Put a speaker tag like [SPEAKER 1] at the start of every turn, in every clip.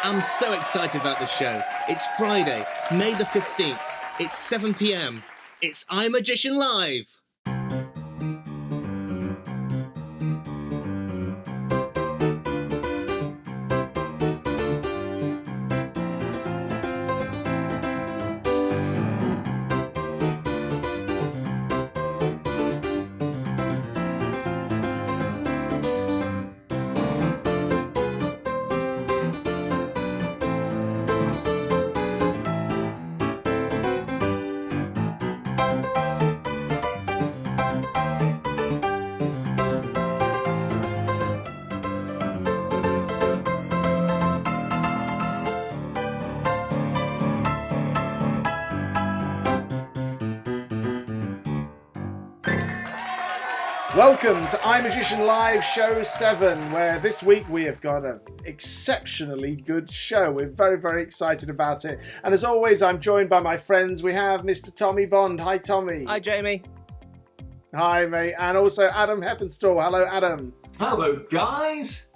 [SPEAKER 1] I'm so excited about this show. It's Friday, May the 15th. It's 7 p.m. It's iMagician Live.
[SPEAKER 2] Welcome to iMagician Live Show 7, where this week we have got an exceptionally good show. We're very, very excited about it. And as always, I'm joined by my friends. We have Mr. Tommy Bond. Hi, Tommy.
[SPEAKER 1] Hi, Jamie.
[SPEAKER 2] Hi, mate. And also Adam Heppenstall. Hello, Adam.
[SPEAKER 3] Hello, guys.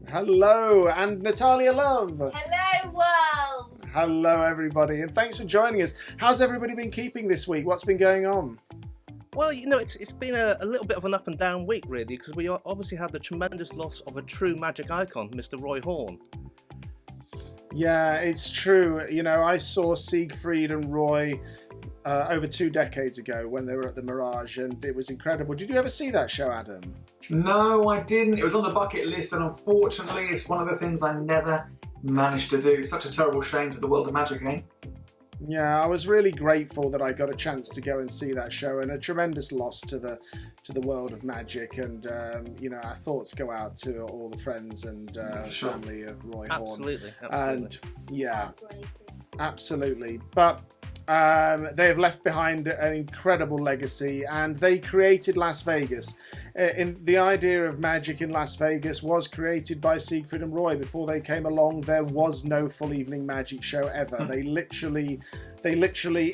[SPEAKER 2] Hello. And Natalia Love.
[SPEAKER 4] Hello, world.
[SPEAKER 2] Hello, everybody. And thanks for joining us. How's everybody been keeping this week? What's been going on?
[SPEAKER 1] Well, you know, it's been a little bit of an up and down week, really, because we obviously had the tremendous loss of a true magic icon, Mr. Roy Horn.
[SPEAKER 2] Yeah, it's true. You know, I saw Siegfried and Roy over 2 decades ago when they were at the Mirage, and it was incredible. Did you ever see that show, Adam?
[SPEAKER 3] No, I didn't. It was on the bucket list, and unfortunately, it's one of the things I never managed to do. Such a terrible shame to the world of magic, eh?
[SPEAKER 2] Yeah, I was really grateful that I got a chance to go and see that show, and a tremendous loss to the world of magic. And you know, our thoughts go out to all the friends and family of Roy Horn.
[SPEAKER 1] Absolutely.
[SPEAKER 2] And yeah, absolutely. But they have left behind an incredible legacy, and they created Las Vegas. In the idea of magic in Las Vegas was created by Siegfried and Roy. Before they came along, there was no full evening magic show ever. They literally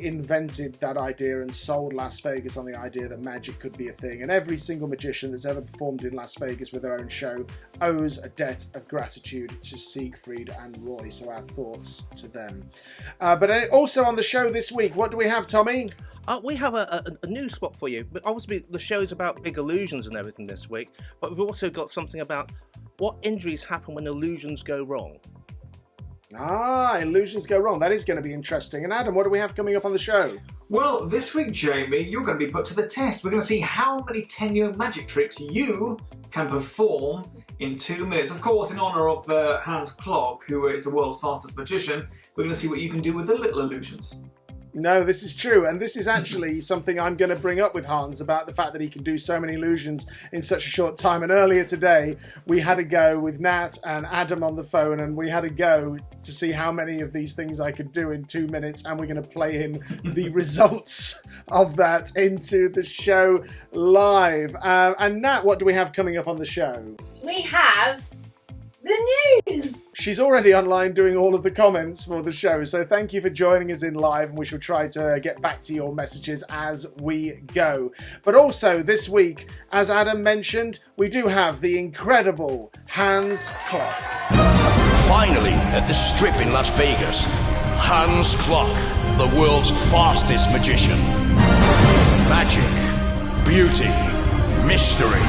[SPEAKER 2] invented that idea and sold Las Vegas on the idea that magic could be a thing. And every single magician that's ever performed in Las Vegas with their own show owes a debt of gratitude to Siegfried and Roy. So our thoughts to them. But also on the show this week, what do we have, Tommy?
[SPEAKER 1] We have a new spot for you. But obviously, the show's about big illusions and everything this week. But we've also got something about what injuries happen when illusions go wrong.
[SPEAKER 2] Ah, illusions go wrong. That is going to be interesting. And Adam, what do we have coming up on the show?
[SPEAKER 3] Well, this week, Jamie, you're going to be put to the test. We're going to see how many 10-year magic tricks you can perform in 2 minutes. Of course, in honour of HANS KLOK, who is the world's fastest magician, we're going to see what you can do with the little illusions.
[SPEAKER 2] No, this is true, and this is actually something I'm going to bring up with Hans about the fact that he can do so many illusions in such a short time. And earlier today, we had a go with Nat and Adam on the phone, and we had a go to see how many of these things I could do in 2 minutes, and we're going to play in the results of that into the show live. And Nat, what do we have coming up on the show?
[SPEAKER 4] We have the news.
[SPEAKER 2] She's already online doing all of the comments for the show, so thank you for joining us in live, and we shall try to get back to your messages as we go. But also this week, as Adam mentioned, we do have the incredible HANS KLOK.
[SPEAKER 5] Finally, at the Strip in Las Vegas, HANS KLOK, the world's fastest magician. Magic, beauty, mystery,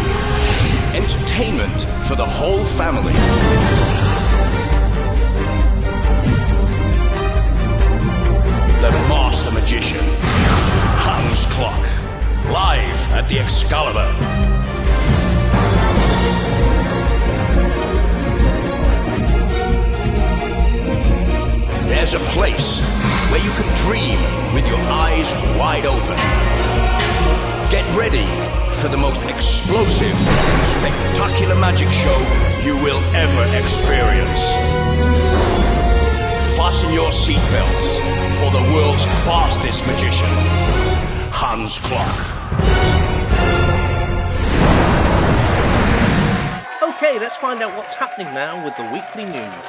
[SPEAKER 5] entertainment for the whole family. The Master Magician, HANS KLOK, live at the Excalibur. There's a place where you can dream with your eyes wide open. Get ready for the most explosive and spectacular magic show you will ever experience. Fasten your seatbelts for the world's fastest magician, HANS KLOK.
[SPEAKER 1] Okay, let's find out what's happening now with the weekly news.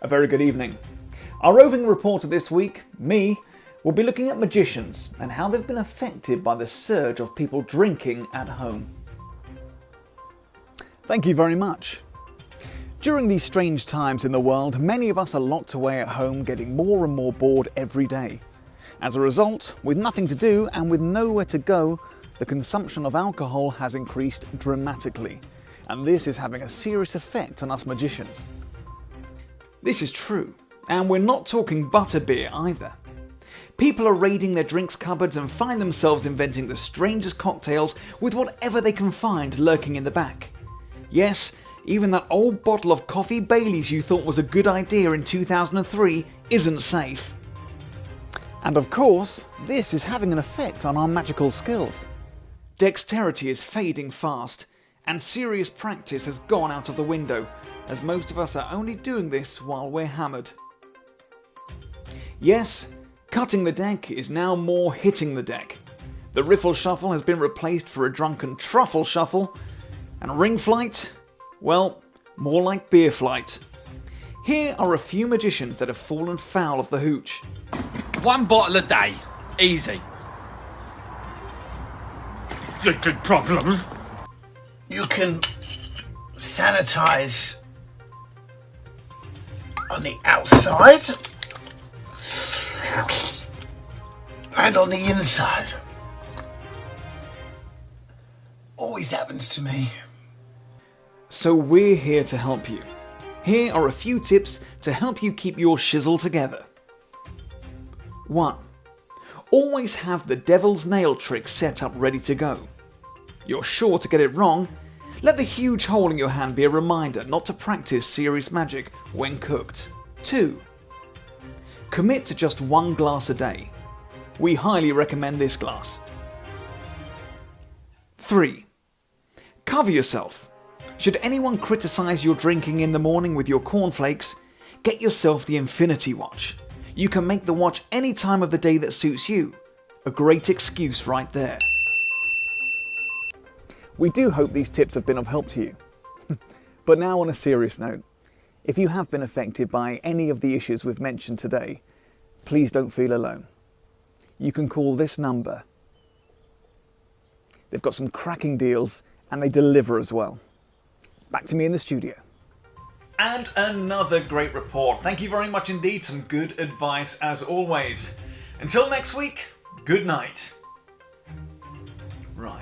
[SPEAKER 6] A very good evening. Our roving reporter this week, me, will be looking at magicians and how they've been affected by the surge of people drinking at home. Thank you very much. During these strange times in the world, many of us are locked away at home getting more and more bored every day. As a result, with nothing to do and with nowhere to go, the consumption of alcohol has increased dramatically, and this is having a serious effect on us magicians. This is true, and we're not talking butterbeer either. People are raiding their drinks cupboards and find themselves inventing the strangest cocktails with whatever they can find lurking in the back. Yes, even that old bottle of coffee Baileys you thought was a good idea in 2003 isn't safe. And of course, this is having an effect on our magical skills. Dexterity is fading fast, and serious practice has gone out of the window, as most of us are only doing this while we're hammered. Yes, cutting the deck is now more hitting the deck. The riffle shuffle has been replaced for a drunken truffle shuffle, and ring flight, well, more like beer flight. Here are a few magicians that have fallen foul of the hooch.
[SPEAKER 7] 1 bottle a day, easy. Drinking problems.
[SPEAKER 8] You can sanitize on the outside and on the inside. Always happens to me.
[SPEAKER 6] So we're here to help you. Here are a few tips to help you keep your shizzle together. 1. Always have the devil's nail trick set up ready to go. You're sure to get it wrong. Let the huge hole in your hand be a reminder not to practice serious magic when cooked. 2. Commit to just 1 glass a day. We highly recommend this glass. 3. Cover yourself. Should anyone criticise your drinking in the morning with your cornflakes, get yourself the Infinity Watch. You can make the watch any time of the day that suits you. A great excuse right there. We do hope these tips have been of help to you. But now on a serious note, if you have been affected by any of the issues we've mentioned today, please don't feel alone. You can call this number. They've got some cracking deals and they deliver as well. Back to me in the studio. And another great report. Thank you very much indeed. Some good advice as always. Until next week, good night. Right.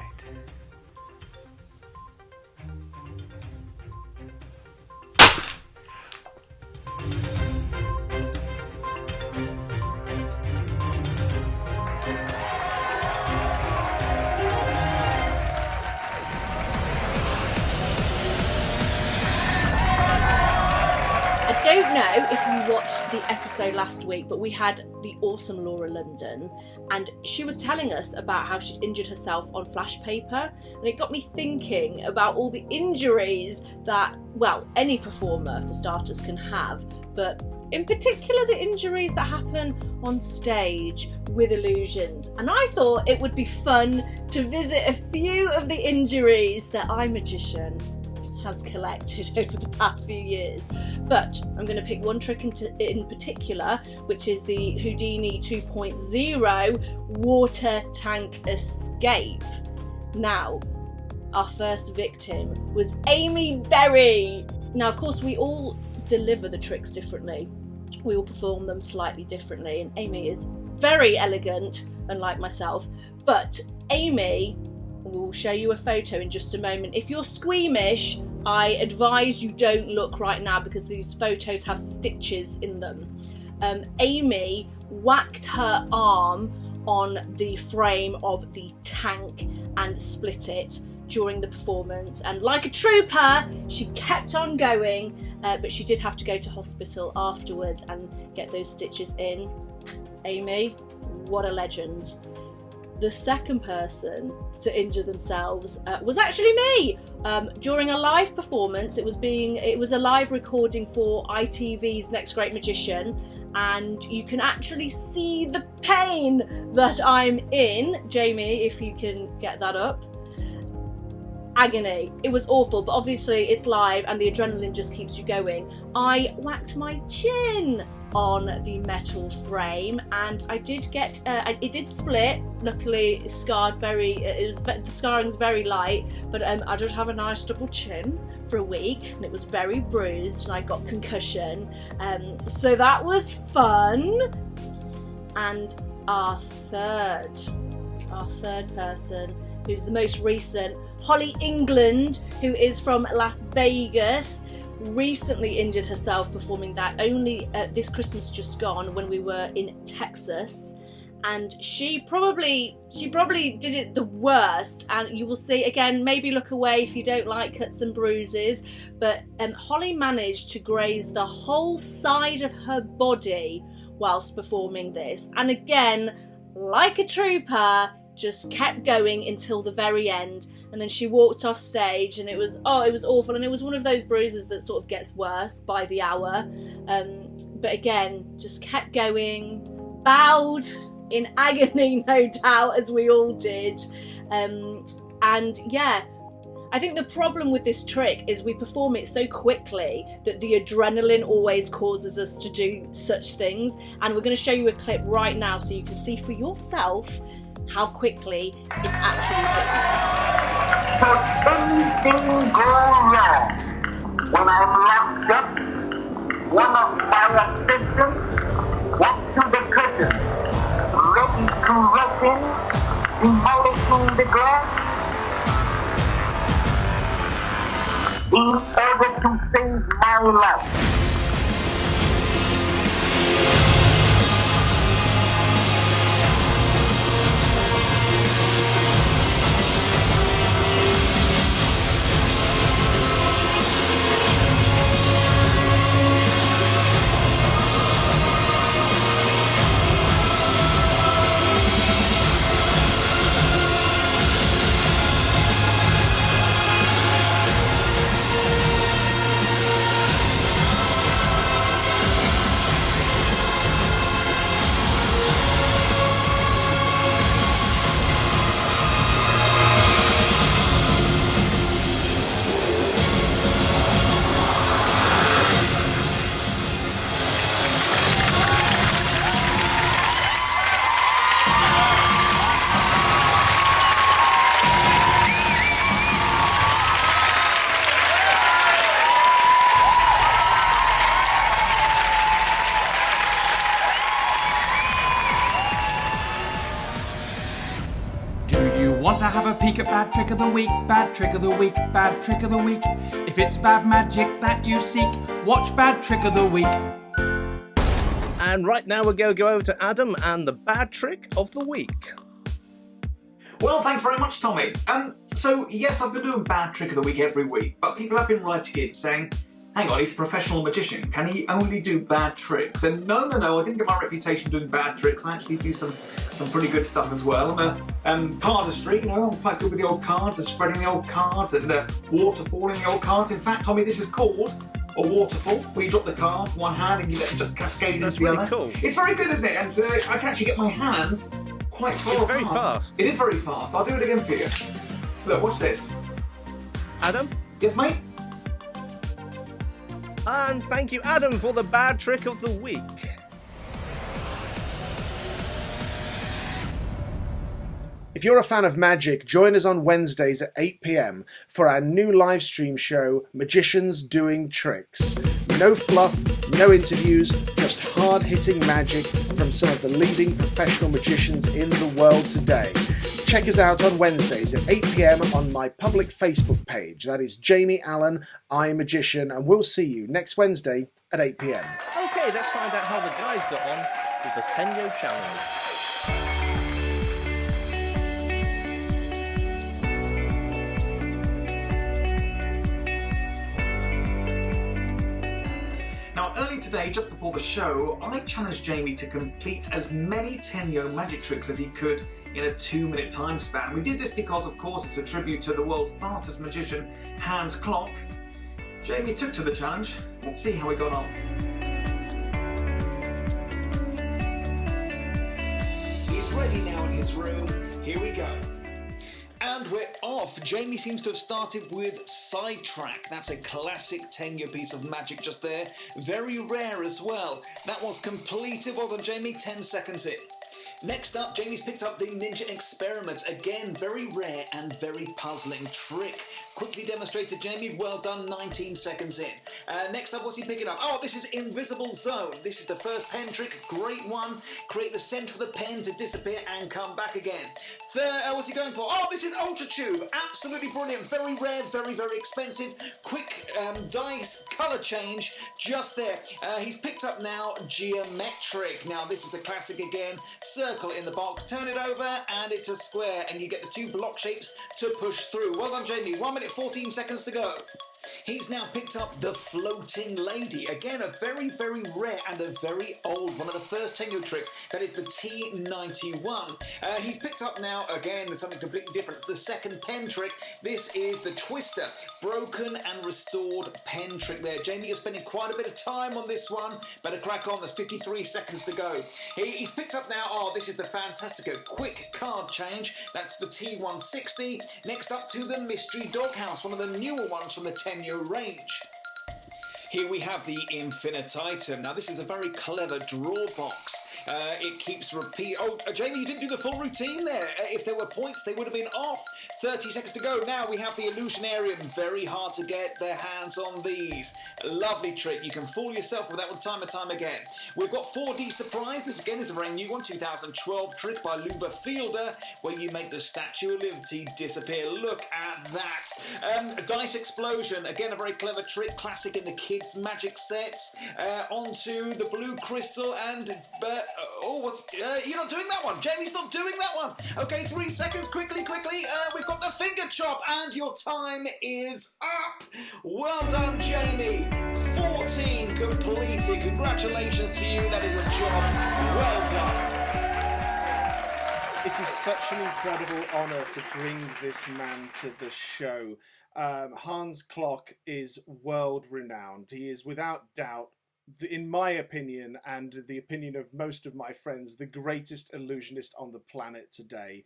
[SPEAKER 4] I don't know if you watched the episode last week, but we had the awesome Laura London, and she was telling us about how she'd injured herself on flash paper, and it got me thinking about all the injuries that, well, any performer for starters can have, but in particular the injuries that happen on stage with illusions. And I thought it would be fun to visit a few of the injuries that iMagician has collected over the past few years. But I'm going to pick one trick in particular, which is the Houdini 2.0 water tank escape. Now, our first victim was Amy Berry. Now, of course, we all deliver the tricks differently. We all perform them slightly differently, and Amy is very elegant, unlike myself. But Amy, we'll show you a photo in just a moment. If you're squeamish, I advise you don't look right now because these photos have stitches in them. Amy whacked her arm on the frame of the tank and split it during the performance, and like a trooper she kept on going, but she did have to go to hospital afterwards and get those stitches in. Amy, what a legend. The second person to injure themselves was actually me. During a live performance, it was a live recording for ITV's Next Great Magician, and you can actually see the pain that I'm in. Jamie, if you can get that up. agony. It was awful, but obviously it's live and the adrenaline just keeps you going. I whacked my chin on the metal frame and I did get it did split. Luckily it scarred the scarring's very light, but I did have a nice double chin for a week and it was very bruised and I got concussion, so that was fun. And our third person, who's the most recent, Holly England, who is from Las Vegas, recently injured herself performing that only this Christmas just gone when we were in Texas, and she probably did it the worst, and you will see again, maybe look away if you don't like cuts and bruises, but Holly managed to graze the whole side of her body whilst performing this, and again, like a trooper, just kept going until the very end, and then she walked off stage and it was awful, and it was one of those bruises that sort of gets worse by the hour, but again just kept going, bowed in agony no doubt, as we all did, and yeah, I think the problem with this trick is we perform it so quickly that the adrenaline always causes us to do such things, and we're going to show you a clip right now so you can see for yourself how quickly it's actually happening.
[SPEAKER 9] Could anything go wrong when I'm locked up? One of my assistants walks to the curtain, ready to rush in, demolishing the glass, in order to save my life.
[SPEAKER 7] Want to have a peek at bad trick of the week, bad trick of the week, bad trick of the week? If it's bad magic that you seek, watch Bad Trick of the Week.
[SPEAKER 1] And right now we're going to go over to Adam and the bad trick of the week.
[SPEAKER 3] Well, thanks very much, Tommy. So yes, I've been doing Bad Trick of the Week every week, but people have been writing in saying, hang on, he's a professional magician. Can he only do bad tricks? And no, I didn't get my reputation doing bad tricks. I actually do some pretty good stuff as well. I'm cardistry, I'm quite good with the old cards and spreading the old cards and waterfalling the old cards. In fact, Tommy, this is called a waterfall, where you drop the card with one hand and you let it just cascade into the other.
[SPEAKER 1] Cool.
[SPEAKER 3] It's very good, isn't it? And I can actually get my hands quite far apart.
[SPEAKER 1] It's very fast.
[SPEAKER 3] It is very fast. I'll do it again for you. Look, watch this.
[SPEAKER 1] Adam?
[SPEAKER 3] Yes, mate?
[SPEAKER 1] And thank you, Adam, for the bad trick of the week.
[SPEAKER 2] If you're a fan of magic, join us on Wednesdays at 8 PM for our new live stream show, Magicians Doing Tricks. No fluff, no interviews, just hard-hitting magic from some of the leading professional magicians in the world today. Check us out on Wednesdays at 8 PM on my public Facebook page. That is Jamie Allan, iMagician, and we'll see you next Wednesday at 8 PM.
[SPEAKER 1] Okay, let's find out how the guys got on with the Tenyo Challenge.
[SPEAKER 3] Now, early today, just before the show, I challenged Jamie to complete as many Tenyo magic tricks as he could in a 2-minute time span. We did this because, of course, it's a tribute to the world's fastest magician, Hans KLOK. Jamie took to the challenge. Let's see how he got on.
[SPEAKER 5] He's ready now in his room. Here we go. And
[SPEAKER 6] we're off. Jamie seems to have started with Sidetrack. That's a classic 10-year piece of magic just there. Very rare as well. That was completed. Well done, Jamie. 10 seconds in. Next up, Jamie's picked up the Ninja Experiment. Again, very rare and very puzzling trick. Quickly demonstrated, Jamie. Well done, 19 seconds in. Next up, what's he picking up? Oh, this is Invisible Zone. This is the first pen trick. Great one. Create the centre of the pen to disappear and come back again. Third, what's he going for? Oh, this is Ultra Tube. Absolutely brilliant. Very rare, very, very expensive. Quick dice colour change just there. He's picked up now Geometric. Now, this is a classic again. Circle in the box, turn it over, and it's a square, and you get the two block shapes to push through. Well done, Jamie. 1 minute, 14 seconds to go. He's now picked up the Floating Lady. Again, a very, very rare and a very old one of the first 10-year tricks. That is the T91. He's picked up now, again, something completely different. The second pen trick. This is the Twister. Broken and restored pen trick there. Jamie, you're spending quite a bit of time on this one. Better crack on. There's 53 seconds to go. He's picked up now, oh, this is the Fantastico Quick Card Change. That's the T160. Next up to the Mystery Doghouse, one of the newer ones from the 10-year range. Here we have the Infinite Item. Now this is a very clever draw box. It keeps repeat. Oh, Jamie, you didn't do the full routine there. If there were points, they would have been off. 30 seconds to go. Now we have the Illusionarium. Very hard to get their hands on these. Lovely trick. You can fool yourself with that one time and time again. We've got 4D Surprise. This again is a very new one. 2012 trick by Luba Fielder, where you make the Statue of Liberty disappear. Look at that. Dice Explosion. Again, a very clever trick. Classic in the kids' magic sets. Onto the Blue Crystal and... you're not doing that one. Jamie's not doing that one. Okay, 3 seconds. Quickly. We've got the Finger Chop, and your time is up. Well done, Jamie. 14 completed. Congratulations to you. That is a job well done.
[SPEAKER 2] It is such an incredible honour to bring this man to the show. Hans KLOK is world renowned. He is without doubt, in my opinion and the opinion of most of my friends, the greatest illusionist on the planet today.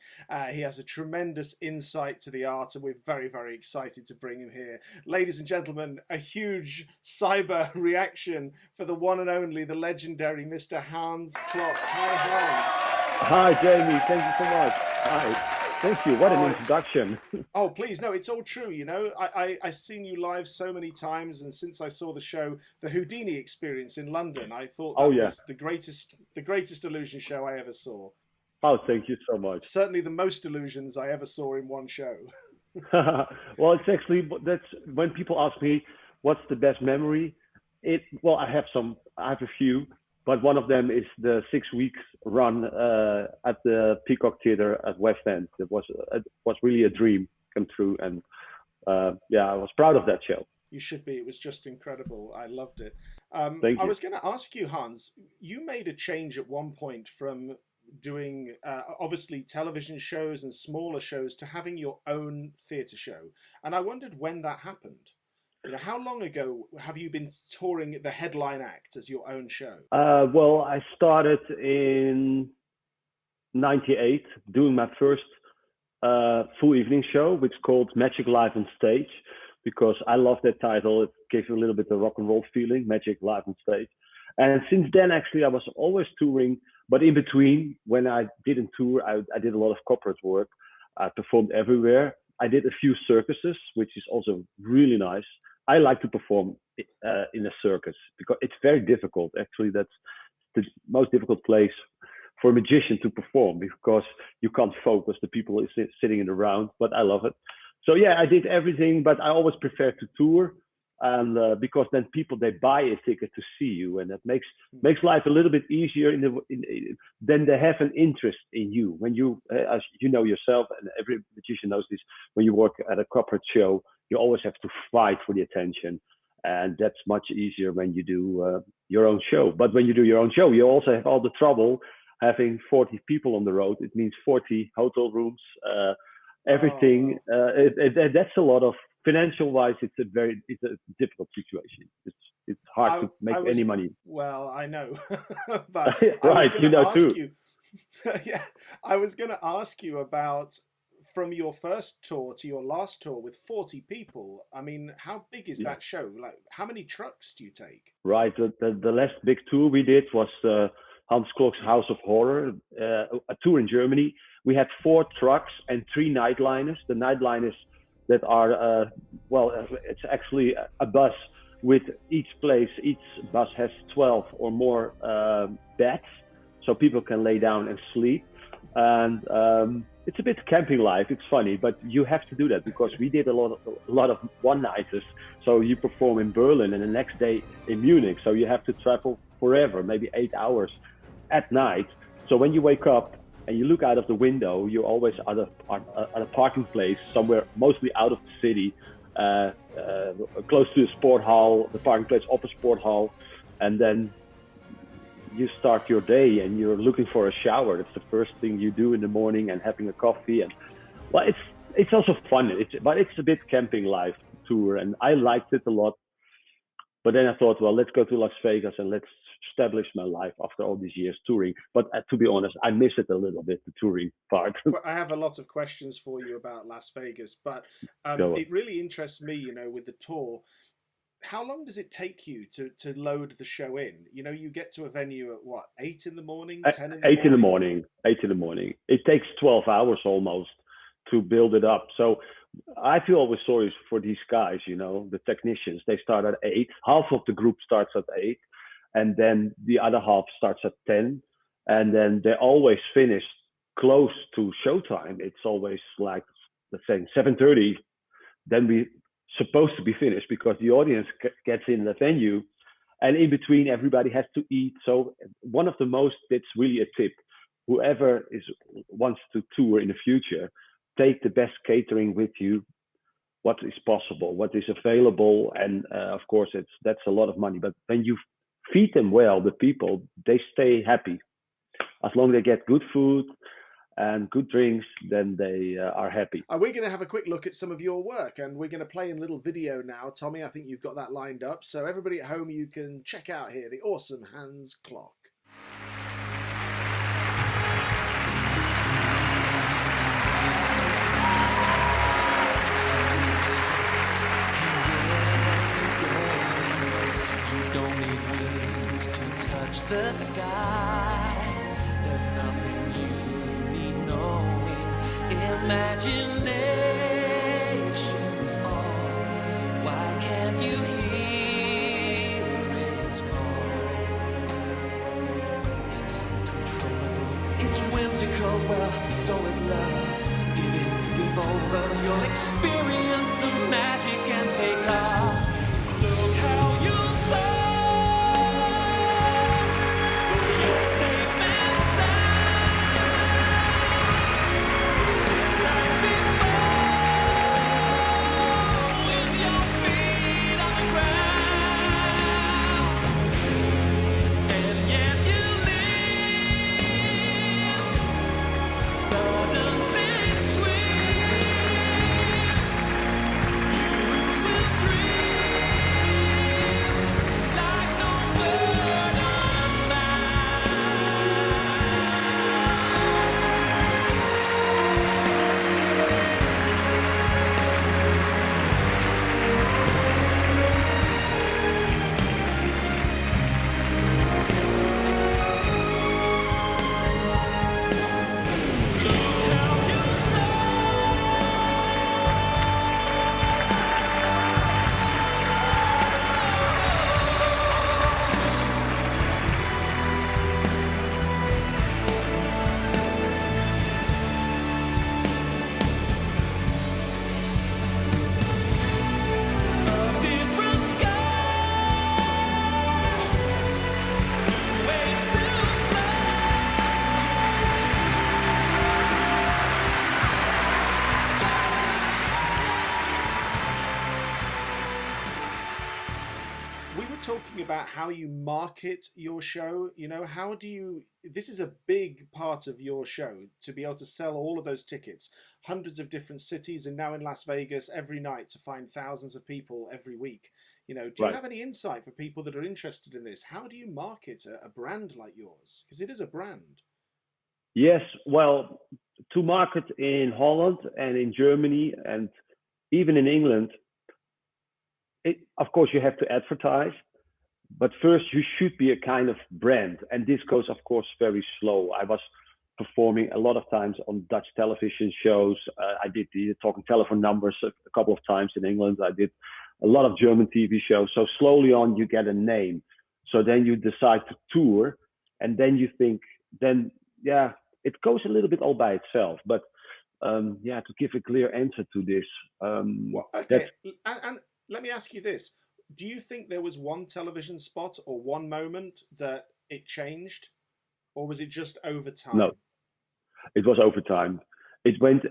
[SPEAKER 2] He has a tremendous insight to the art, and we're very, very excited to bring him here. Ladies and gentlemen, a huge cyber reaction for the one and only, the legendary Mr. Hans KLOK. Hi, Hans.
[SPEAKER 10] Hi, Jamie. Thank you so much. Hi. Thank you. What an introduction.
[SPEAKER 2] Oh, please, no, it's all true, you know. I've seen you live so many times, and since I saw the show, the Houdini Experience in London, I thought that was the greatest illusion show I ever saw.
[SPEAKER 10] Oh, thank you so much.
[SPEAKER 2] Certainly the most illusions I ever saw in one show.
[SPEAKER 10] Well, it's actually, that's when people ask me, what's the best memory? I have a few. But one of them is the 6 weeks run at the Peacock Theatre at West End. It was really a dream come true, and I was proud of that show.
[SPEAKER 2] You should be. It was just incredible. I loved it.
[SPEAKER 10] Thank you.
[SPEAKER 2] I was going to ask you, Hans, you made a change at one point from doing obviously television shows and smaller shows to having your own theatre show, and I wondered when that happened. You know, how long ago have you been touring the headline act as your own show?
[SPEAKER 10] Well, I started in '98 doing my first full evening show, which is called Magic Live on Stage, because I love that title. It gives you a little bit of rock and roll feeling, Magic Live on Stage. And since then, actually, I was always touring, but in between, when I didn't tour, I did a lot of corporate work. I performed everywhere. I did a few circuses, which is also really nice. I like to perform in a circus because it's very difficult. Actually, that's the most difficult place for a magician to perform because you can't focus. The people are sitting in the round, but I love it. So yeah, I did everything, but I always prefer to tour, and because then people, they buy a ticket to see you, and that makes life a little bit easier. Then they have an interest in you. When you, as you know yourself, and every magician knows this, when you work at a corporate show, you always have to fight for the attention, and that's much easier when you do your own show. But when you do your own show, you also have all the trouble having 40 people on the road. It means 40 hotel rooms, everything. That's a lot of. Financial wise, it's a difficult situation. It's hard to make any money.
[SPEAKER 2] Well, I know, but
[SPEAKER 10] right, you know too.
[SPEAKER 2] Yeah, I was going to ask you about from your first tour to your last tour with 40 people. I mean, how big is that show? Like, how many trucks do you take?
[SPEAKER 10] Right. The last big tour we did was Hans Klok's House of Horror, a tour in Germany. We had 4 trucks and 3 nightliners. The nightliners that are, it's actually a bus with each bus has 12 or more beds, so people can lay down and sleep. And it's a bit camping life. It's funny, but you have to do that because we did a lot of one-nighters. So you perform in Berlin and the next day in Munich. So you have to travel forever, maybe 8 hours at night. So when you wake up and you look out of the window, you're always at a parking place somewhere, mostly out of the city, close to the sport hall, the parking place off a sport hall, and then you start your day and you're looking for a shower. That's the first thing you do in the morning, and having a coffee. And well, it's also fun. But it's a bit camping life tour, and I liked it a lot. But then I thought, well, let's go to Las Vegas and let's establish my life after all these years touring. But to be honest, I miss it a little bit, the touring part.
[SPEAKER 2] I have a lot of questions for you about Las Vegas, but it really interests me, you know, with the tour. How long does it take you to load the show in? You know, you get to a venue at what, 8 in the morning, 10 in the morning?
[SPEAKER 10] 8 in the morning. 8 in the morning. It takes 12 hours almost to build it up. So I feel always sorry for these guys, you know, the technicians. They start at 8. Half of the group starts at 8, and then the other half starts at 10, and then they always finish close to showtime. It's always like, let's say 7:30. Then we supposed to be finished because the audience gets in the venue, and in between everybody has to eat. So one of the most, it's really a tip, whoever wants to tour in the future, take the best catering with you, what is possible, what is available. And of course that's a lot of money, but when you feed them well, the people, they stay happy. As long as they get good food and good drinks, then they are happy.
[SPEAKER 2] We're going to have a quick look at some of your work, and we're going to play a little video now. Tommy, I think you've got that lined up. So everybody at home, you can check out here the awesome Hans KLOK.
[SPEAKER 11] You don't need wings to touch the sky. There's nothing you need knowing. Imagination's all. Why can't you hear its call? It's uncontrollable, it's whimsical. Well, so is love. Give over your experience the magic and take off. Look how you
[SPEAKER 2] talking about how you market your show. You know, how do you, this is a big part of your show, to be able to sell all of those tickets, hundreds of different cities, and now in Las Vegas every night to find thousands of people every week. You know, do you have any insight for people that are interested in this? How do you market a brand like yours? Because it is a brand.
[SPEAKER 10] Yes, well, to market in Holland and in Germany and even in England, of course, you have to advertise, but first you should be a kind of brand. And this goes, of course, very slow. I was performing a lot of times on Dutch television shows. I did the Talking Telephone Numbers a couple of times in England. I did a lot of German TV shows. So slowly on, you get a name. So then you decide to tour, and then you think, then, yeah, it goes a little bit all by itself. But yeah, to give a clear answer to this.
[SPEAKER 2] Well, okay, and let me ask you this. Do you think there was one television spot or one moment that it changed? Or was it just over time?
[SPEAKER 10] No, it was over time. It went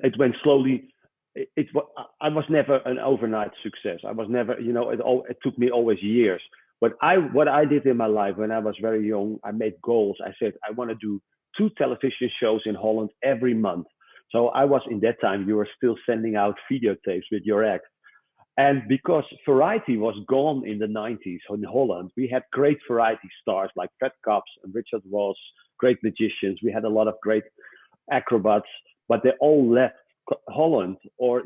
[SPEAKER 10] slowly. I was never an overnight success. I was never, it took me always years. But what I did in my life when I was very young, I made goals. I said, I want to do 2 television shows in Holland every month. So I was, in that time, you were still sending out videotapes with your act. And because variety was gone in the 90s in Holland, we had great variety stars like Fred Kaps and Richard Ross, great magicians. We had a lot of great acrobats, but they all left Holland, or,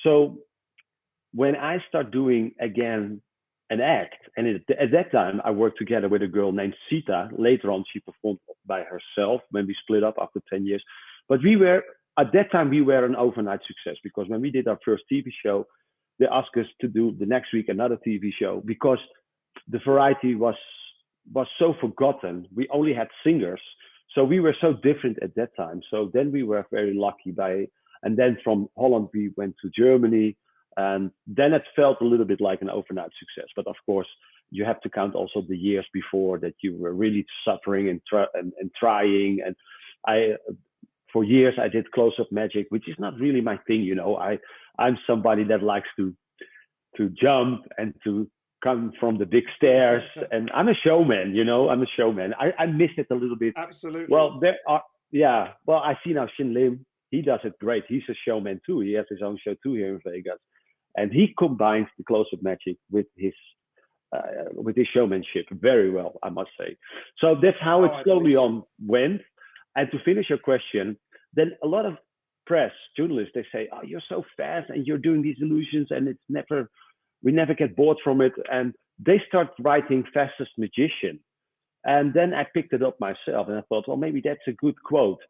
[SPEAKER 10] so when I start doing again an act, and at that time I worked together with a girl named Sita. Later on, she performed by herself when we split up after 10 years. But at that time, we were an overnight success, because when we did our first TV show, they asked us to do the next week another TV show, because the variety was so forgotten. We only had singers. So we were so different at that time. So then we were very lucky and then from Holland, we went to Germany, and then it felt a little bit like an overnight success. But of course, you have to count also the years before that you were really suffering and trying. And for years, I did close-up magic, which is not really my thing. I'm somebody that likes to jump and to come from the big stairs, and I'm a showman. I'm a showman. I miss it a little bit.
[SPEAKER 2] Absolutely.
[SPEAKER 10] Well, well, I see now Shin Lim. He does it great. He's a showman too. He has his own show too here in Vegas, and he combines the close-up magic with his showmanship very well, I must say. So that's how it slowly on went. And to finish your question, then a lot of press journalists, they say, "Oh, you're so fast and you're doing these illusions, and we never get bored from it." And they start writing fastest magician. And then I picked it up myself, and I thought, well, maybe that's a good quote.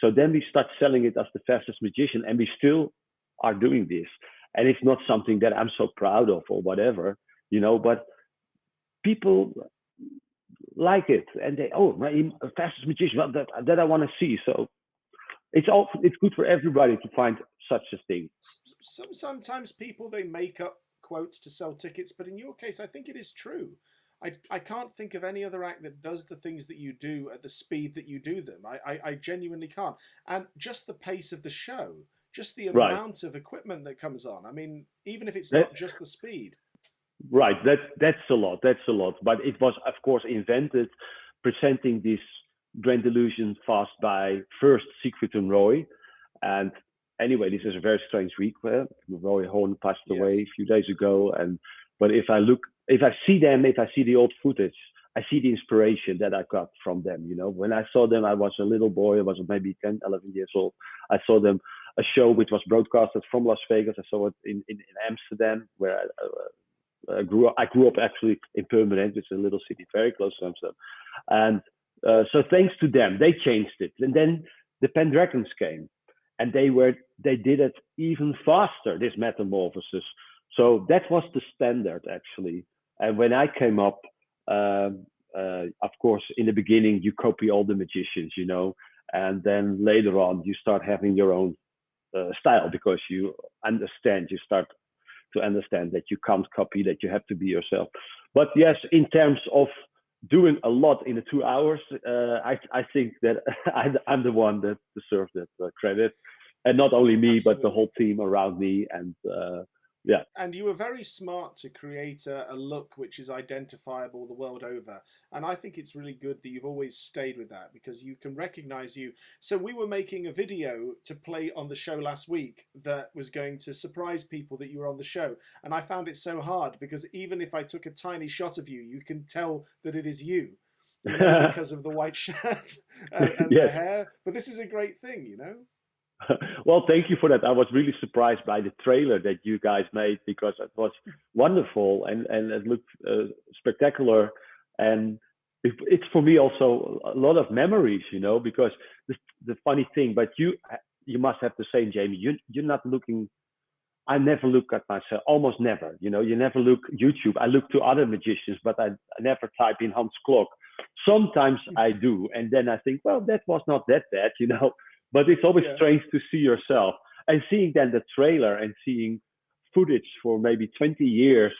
[SPEAKER 10] So then we start selling it as the fastest magician, and we still are doing this. And it's not something that I'm so proud of or whatever, but people like it, and they, fastest magician, well, that I want to see. So it's good for everybody to find such a thing.
[SPEAKER 2] Sometimes people, they make up quotes to sell tickets, but in your case, I think it is true. I can't think of any other act that does the things that you do at the speed that you do them. I genuinely can't. And just the pace of the show, just the amount of equipment that comes on. I mean, even if it's not just the speed.
[SPEAKER 10] Right, that's a lot. But it was, of course, invented, presenting this grand illusion fast by first Siegfried and Roy. And anyway, this is a very strange week where Roy Horn passed away a few days ago. But if I see the old footage, I see the inspiration that I got from them. When I saw them, I was a little boy. I was maybe 10, 11 years old. I saw them, a show which was broadcasted from Las Vegas. I saw it in Amsterdam, where I grew up actually in Permanent, which is a little city very close to Amsterdam. And so thanks to them, they changed it. And then the Pendragons came, and they did it even faster, this metamorphosis. So that was the standard, actually. And when I came up, of course, in the beginning, you copy all the magicians, and then later on, you start having your own style, because you start to understand that you can't copy, that you have to be yourself. But yes, in terms of doing a lot in the 2 hours, I think that I'm the one that deserves that credit. And not only me, but the whole team around me. And yeah.
[SPEAKER 2] And you were very smart to create a look which is identifiable the world over. And I think it's really good that you've always stayed with that, because you can recognize you. So we were making a video to play on the show last week that was going to surprise people that you were on the show. And I found it so hard, because even if I took a tiny shot of you, you can tell that it is you. you know, because of the white shirt and the
[SPEAKER 10] Yes.
[SPEAKER 2] hair. But this is a great thing, you know.
[SPEAKER 10] Well, thank you for that. I was really surprised by the trailer that you guys made because it was wonderful and it looked spectacular. And it's for me also a lot of memories, you know, because the funny thing, but you must have the same, Jamie. You're not looking. I never look at myself, almost never. You know, you never look YouTube. I look to other magicians, but I never type in Hans KLOK. Sometimes I do, and then I think, well, that was not that bad, you know. But it's always strange to see yourself and seeing then the trailer and seeing footage for maybe 20 years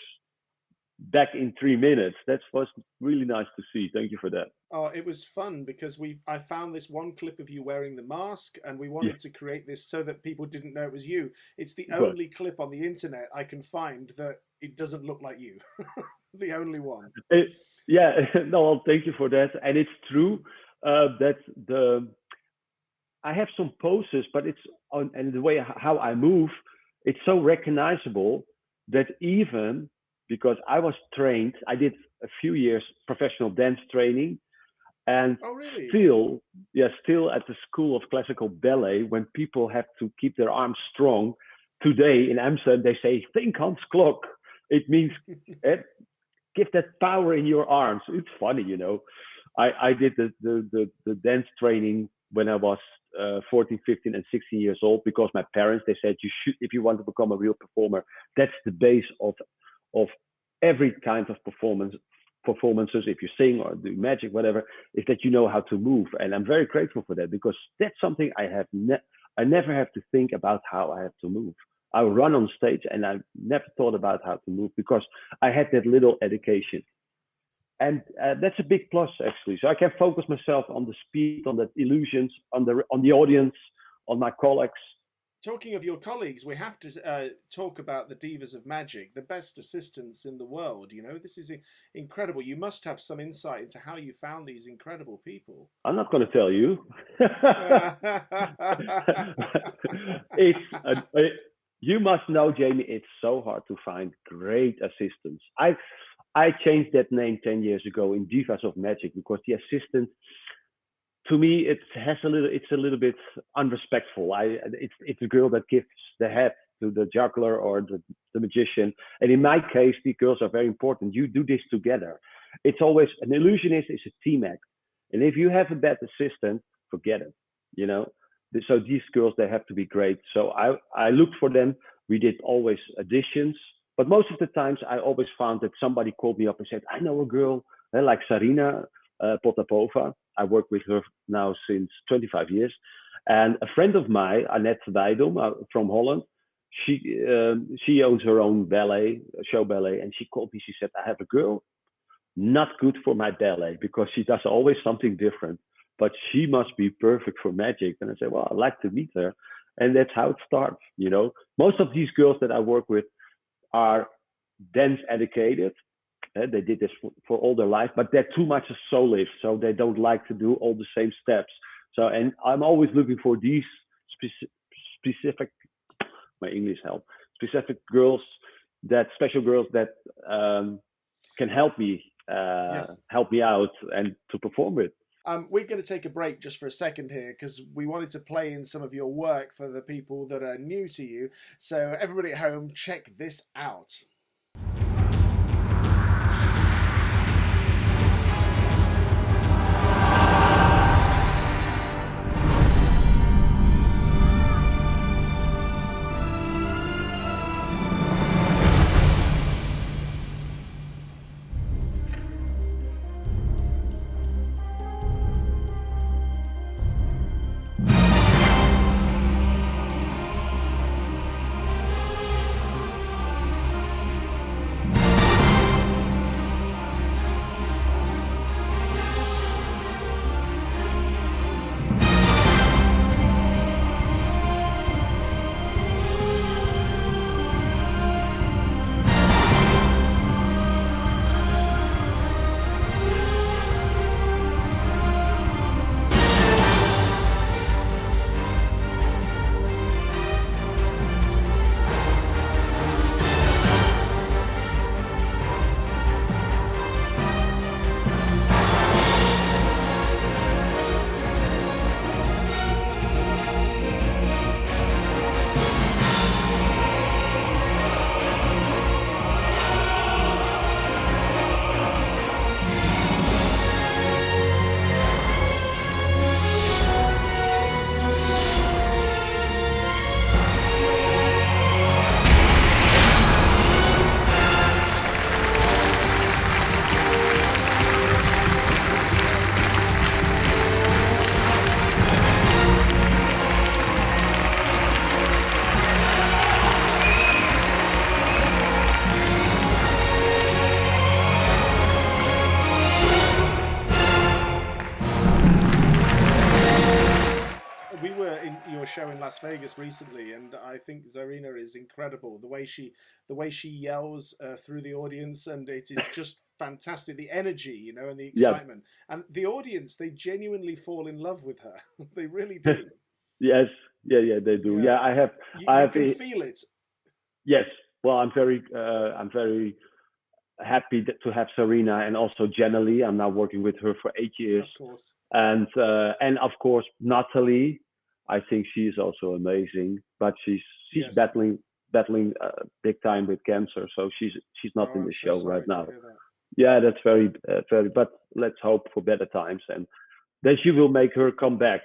[SPEAKER 10] back in 3 minutes. That was really nice to see. Thank you for that.
[SPEAKER 2] Oh, it was fun because I found this one clip of you wearing the mask, and we wanted to create this so that people didn't know it was you. It's the only clip on the internet I can find that it doesn't look like you. The only one.
[SPEAKER 10] No, well, thank you for that. And it's true that I have some poses, but it's on, and the way how I move, it's so recognizable that even because I was trained, I did a few years professional dance training, and still at the School of Classical Ballet, when people have to keep their arms strong, today in Amsterdam they say, think Hans KLOK. It means give that power in your arms. It's funny, you know. I did the dance training when I was 14, 15, and 16 years old because my parents, they said, you should, if you want to become a real performer, that's the base of every kind of performances. If you sing or do magic, whatever, is that you know how to move. And I'm very grateful for that because that's something I never have to think about how I have to move. I run on stage and I never thought about how to move because I had that little education. And that's a big plus, actually. So I can focus myself on the speed, on the illusions, on the audience, on my colleagues.
[SPEAKER 2] Talking of your colleagues, we have to talk about the Divas of Magic, the best assistants in the world. You know, this is incredible. You must have some insight into how you found these incredible people.
[SPEAKER 10] I'm not going to tell you. You must know, Jamie, it's so hard to find great assistants. I changed that name 10 years ago in Divas of Magic because the assistant, to me, it's a little bit unrespectful. It's a girl that gives the head to the juggler or the magician. And in my case, the girls are very important. You do this together. It's always, an illusionist is a team act. And if you have a bad assistant, forget it, you know. So these girls, they have to be great. So I looked for them. We did always auditions. But most of the times, I always found that somebody called me up and said, I know a girl like Sarina Potapova. I work with her now since 25 years. And a friend of mine, Annette Weidom from Holland, she owns her own ballet, show ballet. And she called me, she said, I have a girl, not good for my ballet because she does always something different, but she must be perfect for magic. And I said, well, I'd like to meet her. And that's how it starts, you know. Most of these girls that I work with are dance educated. They did this for all their life, but they're too much a soloist, so they don't like to do all the same steps. So, and I'm always looking for these specific, my English help, specific girls, special girls that can help me out and to perform with.
[SPEAKER 2] We're going to take a break just for a second here because we wanted to play in some of your work for the people that are new to you. So everybody at home, check this out. Las Vegas recently, and I think Zarina is incredible. The way she yells through the audience, and it is just fantastic. The energy, and the excitement, and the audience, they genuinely fall in love with her. They really do.
[SPEAKER 10] Yes, yeah, they do. Yeah,
[SPEAKER 2] You
[SPEAKER 10] I have
[SPEAKER 2] can feel it.
[SPEAKER 10] Yes, well, I'm very happy to have Serena and also Jenna Lee. I'm now working with her for 8 years,
[SPEAKER 2] Of course.
[SPEAKER 10] and of course Natalie. I think she is also amazing, but she's
[SPEAKER 2] Yes.
[SPEAKER 10] battling big time with cancer, so she's not in the show right now. Yeah, that's very. But let's hope for better times, and then she will make her comeback.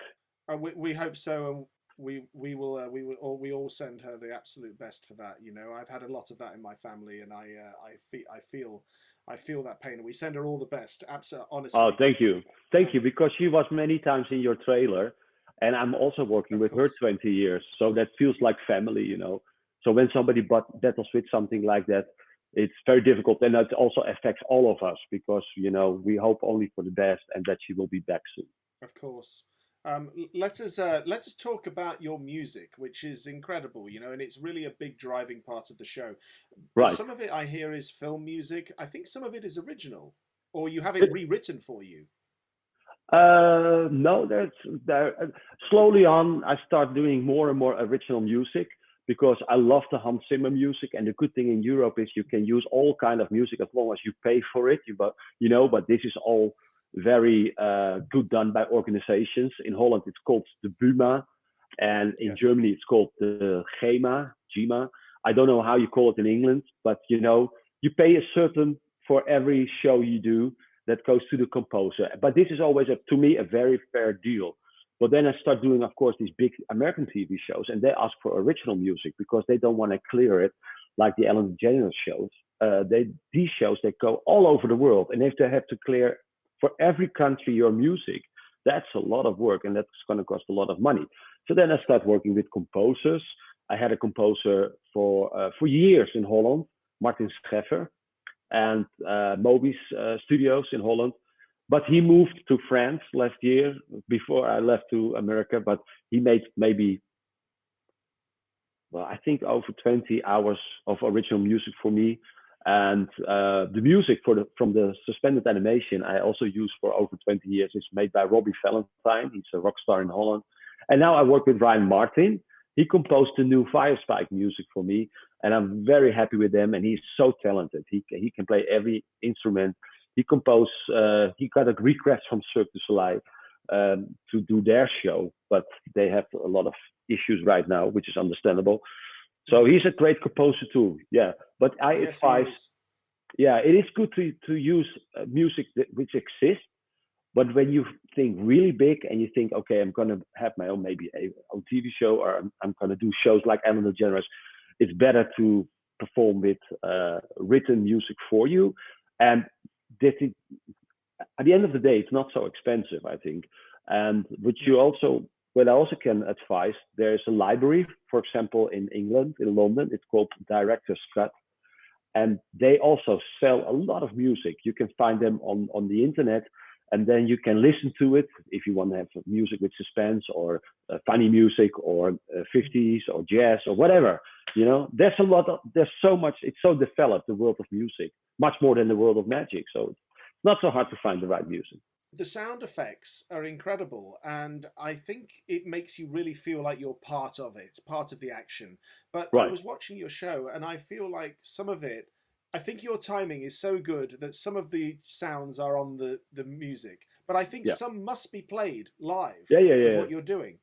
[SPEAKER 2] We hope so, and we all send her the absolute best for that. I've had a lot of that in my family, and I feel that pain, and we send her all the best. Absolutely, honestly.
[SPEAKER 10] Oh, thank you, because she was many times in your trailer, and I'm also working with her 20 years, so that feels like family, So when somebody battles with something like that, it's very difficult, and that also affects all of us because we hope only for the best and that she will be back soon.
[SPEAKER 2] Of course. Let us talk about your music, which is incredible, and it's really a big driving part of the show.
[SPEAKER 10] Right.
[SPEAKER 2] Some of it I hear is film music. I think some of it is original, or you have it rewritten for you.
[SPEAKER 10] No, slowly on, I start doing more and more original music because I love the Hans Zimmer music. And the good thing in Europe is you can use all kind of music as long as you pay for it. But this is all very good done by organizations. In Holland, it's called the BUMA, and in Germany, it's called the GEMA. I don't know how you call it in England, but you pay a certain for every show you do that goes to the composer. But this is always, to me, a very fair deal. But then I start doing, of course, these big American TV shows, and they ask for original music because they don't want to clear it like the Allan DeGeneres shows. These shows, they go all over the world, and if they have to clear for every country your music, that's a lot of work, and that's going to cost a lot of money. So then I start working with composers. I had a composer for years in Holland, Martin Scheffer, and Moby's studios in Holland. But he moved to France last year before I left to America. But he made maybe, I think over 20 hours of original music for me. And the music from the suspended animation I also use for over 20 years is made by Robbie Valentine. He's a rock star in Holland. And now I work with Ryan Martin. He composed the new Firespike music for me, and I'm very happy with them. And he's so talented. He can play every instrument. He composed. He got a request from Cirque du Soleil to do their show, but they have a lot of issues right now, which is understandable. So he's a great composer too. Yeah, but I advise. Yeah, it is good to use music which exists. But when you think really big and you think, okay, I'm going to have my own maybe a TV show, or I'm going to do shows like Allan DeGeneres, it's better to perform with written music for you. And at the end of the day, it's not so expensive, I think. And what I also can advise, there's a library, for example, in England, in London, it's called Director's Cut. And they also sell a lot of music. You can find them on the internet. And then you can listen to it if you want to have music with suspense or funny music or 50s or jazz or whatever. There's so much. It's so developed, the world of music, much more than the world of magic. So it's not so hard to find the right music.
[SPEAKER 2] The sound effects are incredible, and I think it makes you really feel like you're part of it, part of the action. But I was watching your show, and I feel like some of it, I think your timing is so good that some of the sounds are on the music, but I think some must be played live. With what you're doing.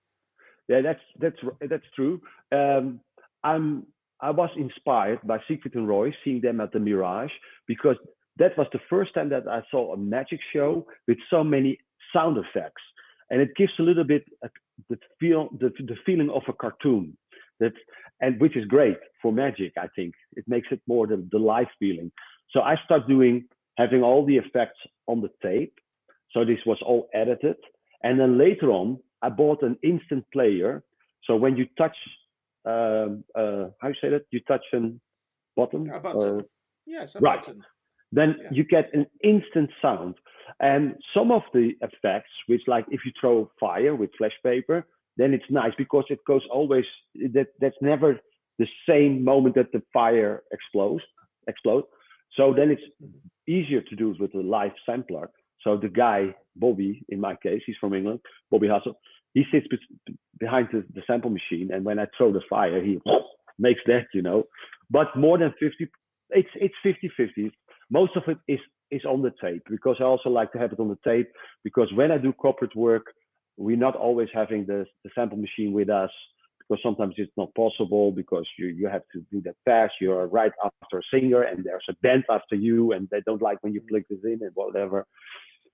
[SPEAKER 10] Yeah, that's true. I was inspired by Siegfried and Roy, seeing them at the Mirage, because that was the first time that I saw a magic show with so many sound effects, and it gives a little bit the feeling of a cartoon. Which is great for magic, I think. It makes it more the live feeling. So I start having all the effects on the tape. So this was all edited. And then later on, I bought an instant player. So when you touch, how you say that? You touch a button?
[SPEAKER 2] A button. Yes, a
[SPEAKER 10] right.
[SPEAKER 2] button.
[SPEAKER 10] Then you get an instant sound. And some of the effects, which like if you throw fire with flash paper, then it's nice because it goes always, that's never the same moment that the fire explode. So then it's easier to do it with a live sampler. So the guy, Bobby, in my case, he's from England, Bobby Hassel, he sits behind the sample machine, and when I throw the fire, he makes that, But more than 50, it's 50-50. Most of it is on the tape, because I also like to have it on the tape, because when I do corporate work, we're not always having the sample machine with us, because sometimes it's not possible, because you have to do that fast. You're right after a singer, and there's a band after you, and they don't like when you plug this in and whatever.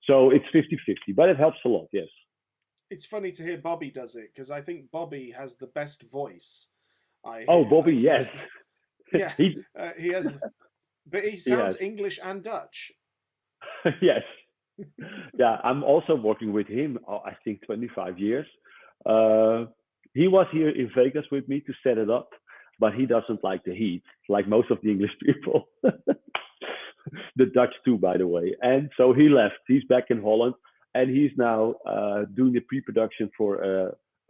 [SPEAKER 10] So it's 50-50, but it helps a lot, yes.
[SPEAKER 2] It's funny to hear Bobby does it, because I think Bobby has the best voice.
[SPEAKER 10] Bobby, yes.
[SPEAKER 2] Yeah, he has, but he sounds English and Dutch.
[SPEAKER 10] Yes. Yeah, I'm also working with him, I think 25 years. He was here in Vegas with me to set it up, but he doesn't like the heat, like most of the English people. The Dutch too, by the way. And so he left. He's back in Holland, and he's now doing the pre-production for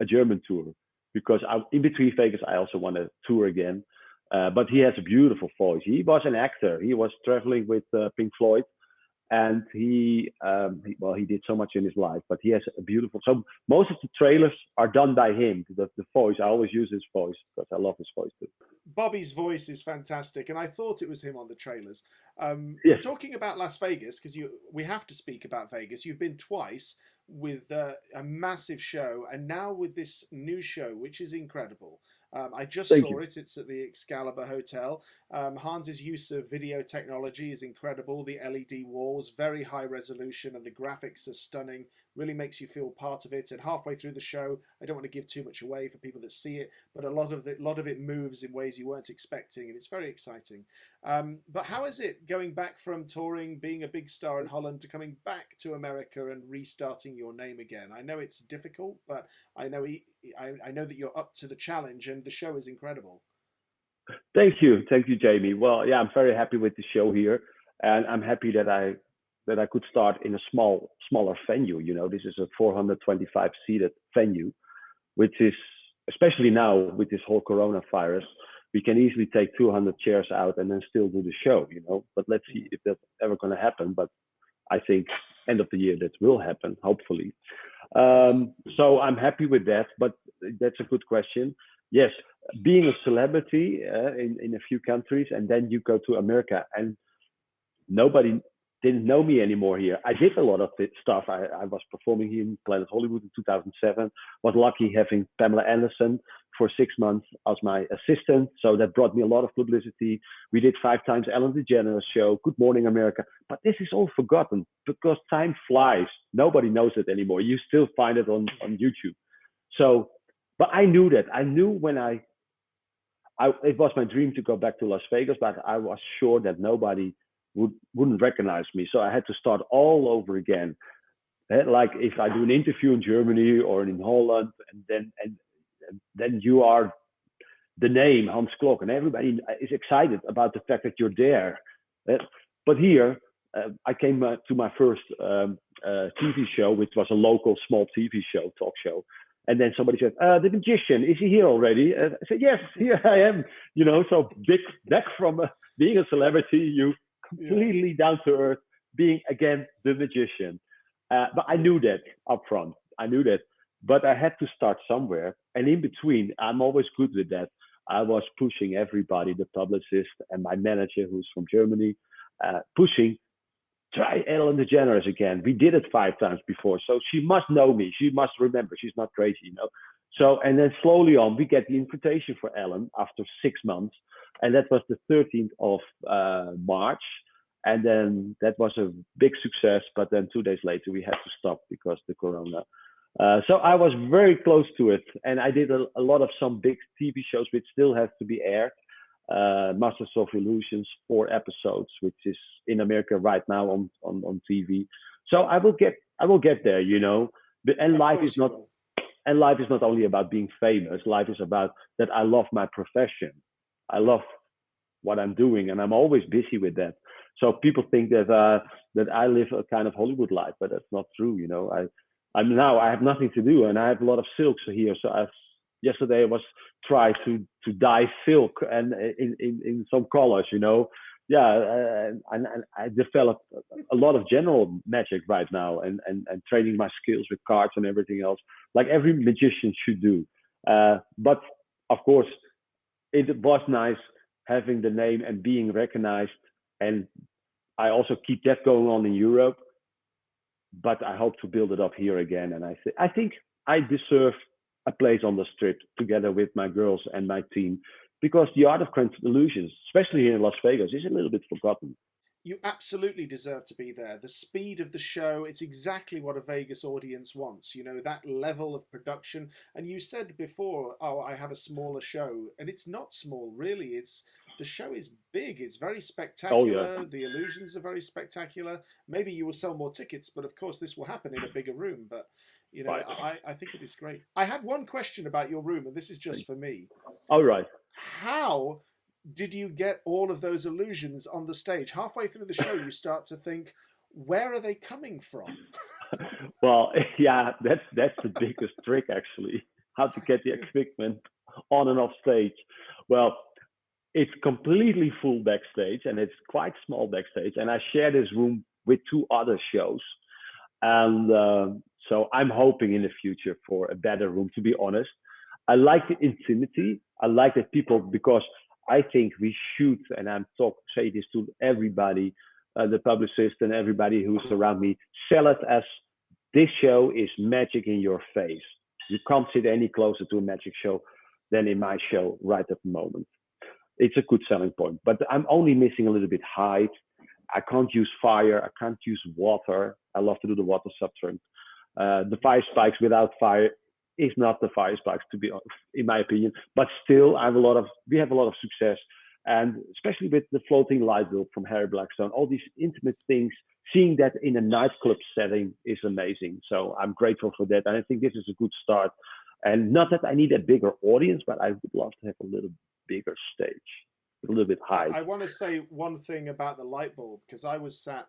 [SPEAKER 10] a German tour, because in between Vegas, I also want to tour again. But he has a beautiful voice. He was an actor. He was traveling with Pink Floyd, and he did so much in his life. But he has a beautiful. So most of the trailers are done by him. The voice, I always use his voice because I love his voice too.
[SPEAKER 2] Bobby's voice is fantastic, and I thought it was him on the trailers.
[SPEAKER 10] Yes.
[SPEAKER 2] Talking about Las Vegas, because we have to speak about Vegas. You've been twice with a massive show, and now with this new show, which is incredible. I just saw it. It's at the Excalibur Hotel. Hans's use of video technology is incredible. The LED walls, very high resolution, and the graphics are stunning. Really makes you feel part of it. And halfway through the show, I don't want to give too much away for people that see it, but a lot of it moves in ways you weren't expecting, and it's very exciting. But how is it going back from touring, being a big star in Holland, to coming back to America and restarting your name again? I know it's difficult, but I know that you're up to the challenge, and the show is incredible.
[SPEAKER 10] Thank you, Jamie. Well, yeah, I'm very happy with the show here, and I'm happy that I could start in a smaller venue. This is a 425 seated venue, which is, especially now with this whole coronavirus, we can easily take 200 chairs out and then still do the show. But let's see if that's ever going to happen. But I think end of the year that will happen, hopefully. So I'm happy with that. But that's a good question. Yes, being a celebrity in a few countries, and then you go to America and nobody didn't know me anymore here. I did a lot of stuff. I was performing here in Planet Hollywood in 2007. Was lucky having Pamela Anderson for 6 months as my assistant. So that brought me a lot of publicity. We did 5 times Ellen DeGeneres show, Good Morning America. But this is all forgotten because time flies. Nobody knows it anymore. You still find it on YouTube. So, but I knew that. I knew when it was my dream to go back to Las Vegas, but I was sure that nobody wouldn't recognize me. So I had to start all over again. Like if I do an interview in Germany or in Holland, and then you are the name Hans KLOK, and everybody is excited about the fact that you're there. But here, I came to my first TV show, which was a local small TV show, talk show. And then somebody said, the magician, is he here already? I said, yes, here I am. So back from being a celebrity, you completely down to earth, being again the magician. But I knew that up front. I knew that. But I had to start somewhere. And in between, I'm always good with that. I was pushing everybody, the publicist and my manager, who's from Germany, pushing, try Ellen DeGeneres again. We did it 5 times before. So she must know me. She must remember. She's not crazy, So, and then slowly on, we get the invitation for Ellen after 6 months. And that was the 13th of March. And then that was a big success. But then 2 days later, we had to stop because of the corona. So I was very close to it. And I did a lot of some big TV shows, which still have to be aired. Masters of Illusions, 4 episodes, which is in America right now on TV. So I will get there, And life is not only about being famous. Life is about that I love my profession. I love what I'm doing, and I'm always busy with that. So people think that I live a kind of Hollywood life, but that's not true. I have nothing to do, and I have a lot of silks here. So yesterday I was trying to dye silk and in some colors, and I developed a lot of general magic right now, and training my skills with cards and everything else, like every magician should do. But of course, it was nice having the name and being recognized, and I also keep that going on in Europe. But I hope to build it up here again, and I think I deserve a place on the strip together with my girls and my team, because the art of grand illusions, especially here in Las Vegas, is a little bit forgotten.
[SPEAKER 2] You absolutely deserve to be there. The speed of the show, it's exactly what a Vegas audience wants. That level of production. And you said before, oh, I have a smaller show. And it's not small, really. The show is big. It's very spectacular.
[SPEAKER 10] Oh, yeah.
[SPEAKER 2] The illusions are very spectacular. Maybe you will sell more tickets, but of course this will happen in a bigger room. But,
[SPEAKER 10] Right.
[SPEAKER 2] I think it is great. I had one question about your room, and this is just for me.
[SPEAKER 10] All right.
[SPEAKER 2] How did you get all of those illusions on the stage? Halfway through the show, you start to think, where are they coming from?
[SPEAKER 10] Well, yeah, that's the biggest trick, actually, how to get the equipment on and off stage. Well, it's completely full backstage, and it's quite small backstage, and I share this room with 2 other shows, and so I'm hoping in the future for a better room, to be honest. I like the intimacy. I like that people, because I think we should, and say this to everybody, the publicist and everybody who's around me, sell it as this show is magic in your face. You can't sit any closer to a magic show than in my show right at the moment. It's a good selling point, but I'm only missing a little bit height. I can't use fire. I can't use water. I love to do the water substrate. The fire spikes without fire is not the fire spikes, to be honest, in my opinion. But still, we have a lot of success, and especially with the floating light bulb from Harry Blackstone, all these intimate things. Seeing that in a nightclub setting is amazing. So I'm grateful for that, and I think this is a good start. And not that I need a bigger audience, but I would love to have a little bigger stage, a little bit high.
[SPEAKER 2] I want to say one thing about the light bulb, because I was sat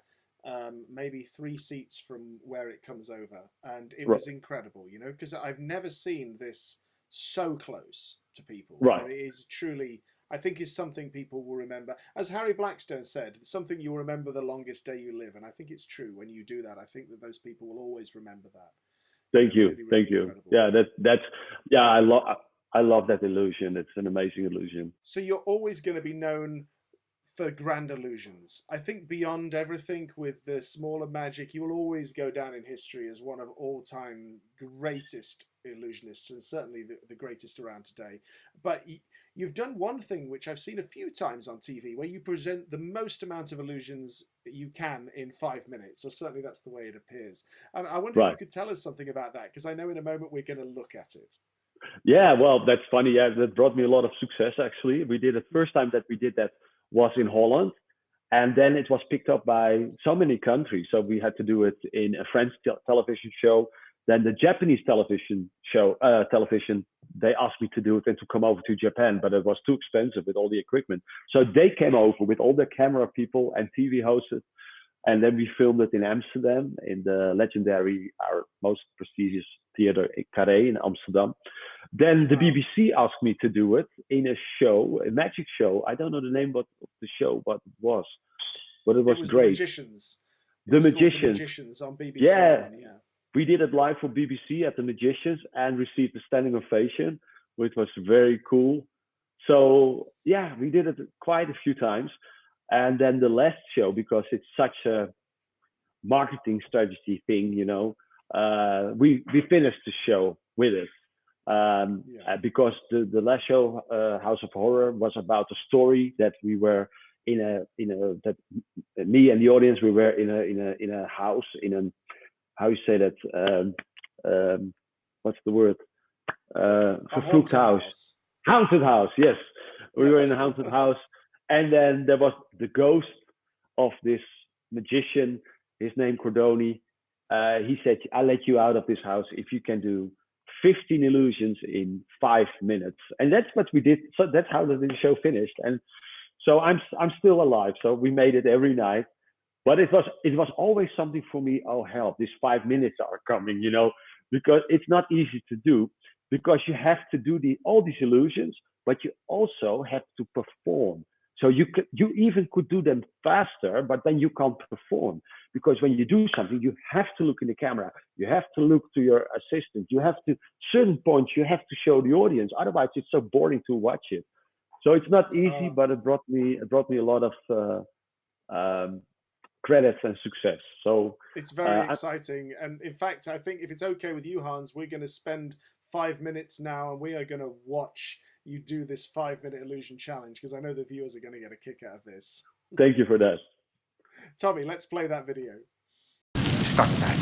[SPEAKER 2] maybe 3 seats from where it comes over, and it was incredible, because I've never seen this so close to people.
[SPEAKER 10] Right.
[SPEAKER 2] And it is truly, I think, is something people will remember. As Harry Blackstone said, something you'll remember the longest day you live. And I think it's true when you do that. I think that those people will always remember that.
[SPEAKER 10] Thank you.
[SPEAKER 2] Really, really
[SPEAKER 10] Thank you.
[SPEAKER 2] incredible.
[SPEAKER 10] Yeah, I love that illusion. It's an amazing illusion.
[SPEAKER 2] So you're always going to be known for grand illusions. I think beyond everything with the smaller magic, you will always go down in history as one of all-time greatest illusionists, and certainly the greatest around today. But you've done one thing which I've seen a few times on TV, where you present the most amount of illusions you can in 5 minutes, or certainly that's the way it appears. I wonder if you could tell us something about that, because I know in a moment we're going to look at it.
[SPEAKER 10] Yeah, well, that's funny. Yeah, that brought me a lot of success, actually. We did it, first time that we did that was in Holland, and then it was picked up by so many countries. So we had to do it in a French television show. Then the Japanese television, they asked me to do it and to come over to Japan, but it was too expensive with all the equipment. So they came over with all the camera people and TV hosts, and then we filmed it in Amsterdam, in the legendary, our most prestigious theater, Carré in Amsterdam. Then the BBC asked me to do it in a show, a magic show. I don't know the name of the show, what it was, but it was great.
[SPEAKER 2] The Magicians.
[SPEAKER 10] The
[SPEAKER 2] Magicians. The Magicians on BBC.
[SPEAKER 10] Yeah. We did it live for BBC at the Magicians and received a standing ovation, which was very cool. So yeah, we did it quite a few times. And then the last show, because it's such a marketing strategy thing, we finished the show with it. Because the last show, House of Horror, was about a story that we were that me and the audience, we were in a house, how you say that? What's the word? A haunted house. Haunted house, yes. We were in a haunted house, and then there was the ghost of this magician. His name Cordoni. He said, "I'll let you out of this house if you can do 15 illusions in 5 minutes." And that's what we did. So that's how the show finished. And so I'm still alive. So we made it every night. But it was always something for me. Oh help! These 5 minutes are coming, because it's not easy to do, because you have to do all these illusions, but you also have to perform. So you even could do them faster, but then you can't perform, because when you do something, you have to look in the camera, you have to look to your assistant, you have to certain points you have to show the audience. Otherwise, it's so boring to watch it. So it's not easy, but it brought me a lot of credits and success. So
[SPEAKER 2] it's very exciting. And in fact, I think if it's okay with you, Hans, we're going to spend 5 minutes now, and we are going to watch you do this 5-minute illusion challenge, because I know the viewers are going to get a kick out of this.
[SPEAKER 10] Thank you for that.
[SPEAKER 2] Tommy, let's play that video.
[SPEAKER 8] Stop that.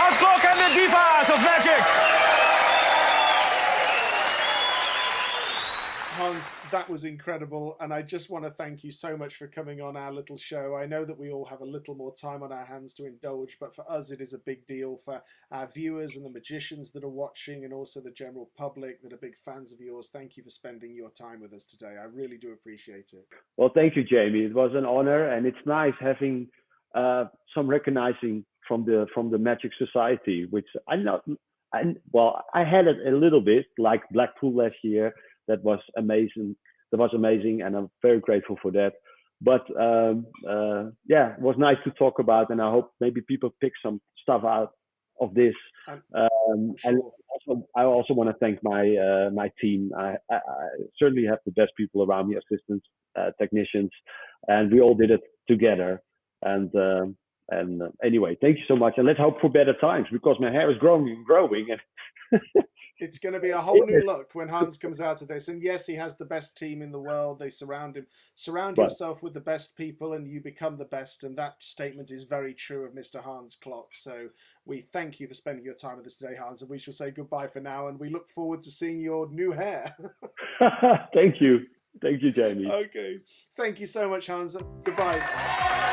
[SPEAKER 5] Hans KLOK and the Divas of Magic.
[SPEAKER 2] Hans, that was incredible, and I just want to thank you so much for coming on our little show. I know that we all have a little more time on our hands to indulge, but for us it is a big deal, for our viewers and the magicians that are watching, and also the general public that are big fans of yours. Thank you for spending your time with us today. I really do appreciate it.
[SPEAKER 10] Well, thank you, Jamie. It was an honor, and it's nice having some recognizing from the Magic Society, which I had it a little bit, like Blackpool last year. That was amazing. And I'm very grateful for that. But yeah, it was nice to talk about, and I hope maybe people pick some stuff out of this.
[SPEAKER 2] Sure.
[SPEAKER 10] And I also want to thank my team. I certainly have the best people around me, assistants, technicians, and we all did it together. And anyway, thank you so much, and let's hope for better times, because my hair is growing and growing.
[SPEAKER 2] It's going to be a whole new look when Hans comes out of this. And yes, he has the best team in the world. They surround him. Surround yourself with the best people and you become the best. And that statement is very true of Mr. Hans KLOK. So we thank you for spending your time with us today, Hans. And we shall say goodbye for now. And we look forward to seeing your new hair.
[SPEAKER 10] Thank you. Thank you, Jamie.
[SPEAKER 2] Okay. Thank you so much, Hans. Goodbye.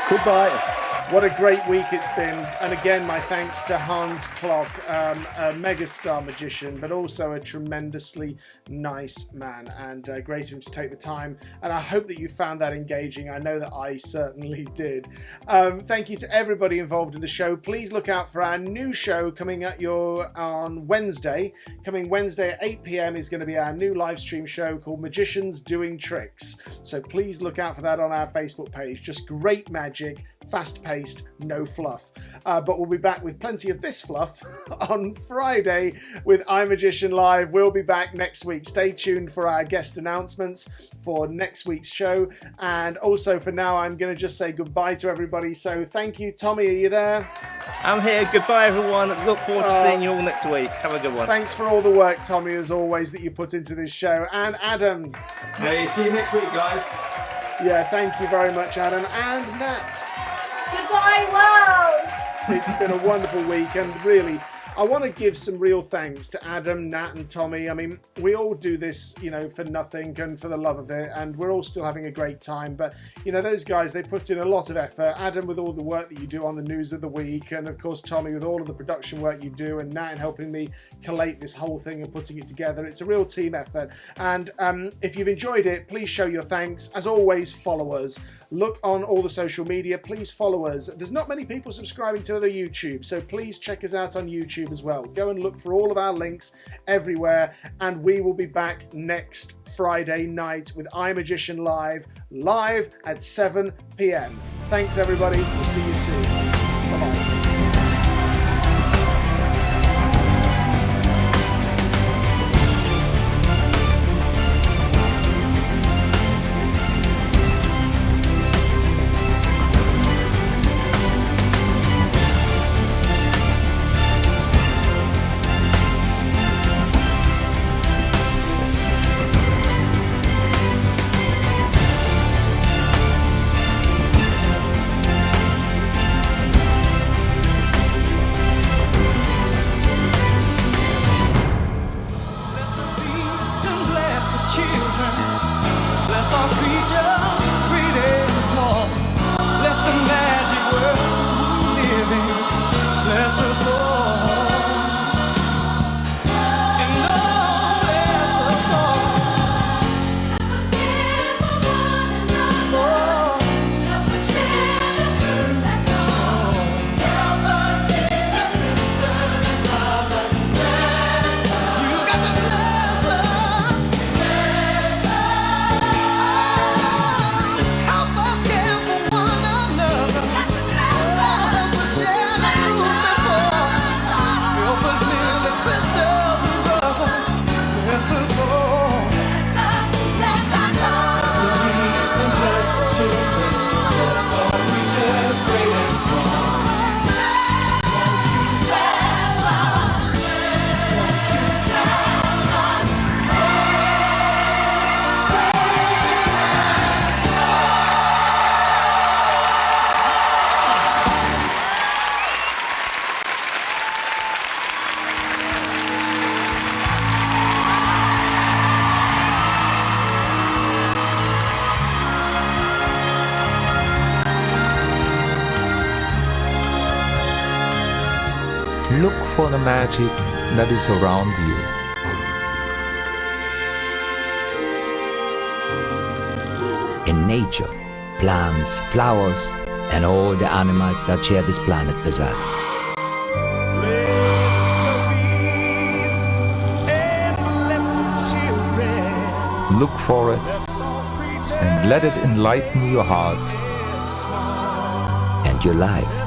[SPEAKER 10] Goodbye.
[SPEAKER 2] What a great week it's been. And again, my thanks to Hans KLOK, a megastar magician, but also a tremendously nice man, and great of him to take the time. And I hope that you found that engaging. I know that I certainly did. Thank you to everybody involved in the show. Please look out for our new show coming at you on Wednesday. Coming Wednesday at 8 p.m. is going to be our new live stream show called Magicians Doing Tricks. So please look out for that on our Facebook page. Just great magic, fast-paced, no fluff. But we'll be back with plenty of this fluff on Friday with iMagician Live. We'll be back next week. Stay tuned for our guest announcements for next week's show. And also for now, I'm going to just say goodbye to everybody. So thank you. Tommy, are you there?
[SPEAKER 1] I'm here. Goodbye, everyone. Look forward to seeing you all next week. Have a good one.
[SPEAKER 2] Thanks for all the work, Tommy, as always, that you put into this show. And Adam.
[SPEAKER 3] Hey, see you next week, guys.
[SPEAKER 2] Yeah, thank you very much, Adam. And Nat.
[SPEAKER 4] Goodbye, world!
[SPEAKER 2] It's been a wonderful week, and really, I want to give some real thanks to Adam, Nat, and Tommy. I mean, we all do this, you know, for nothing and for the love of it, and we're all still having a great time. But, you know, those guys, they put in a lot of effort. Adam with all the work that you do on the news of the week, and of course, Tommy with all of the production work you do, and Nat in helping me collate this whole thing and putting it together. It's a real team effort. And if you've enjoyed it, please show your thanks. As always, follow us. Look on all the social media. Please follow us. There's not many people subscribing to the YouTube, so please check us out on YouTube as well. Go and look for all of our links everywhere, and we will be back next Friday night with iMagician live at 7 p.m. Thanks, everybody. We'll see you soon. Bye-bye.
[SPEAKER 12] look for the magic that is around you.
[SPEAKER 13] In nature, plants, flowers, and all the animals that share this planet with us.
[SPEAKER 12] Look for it and let it enlighten your heart
[SPEAKER 13] and your life.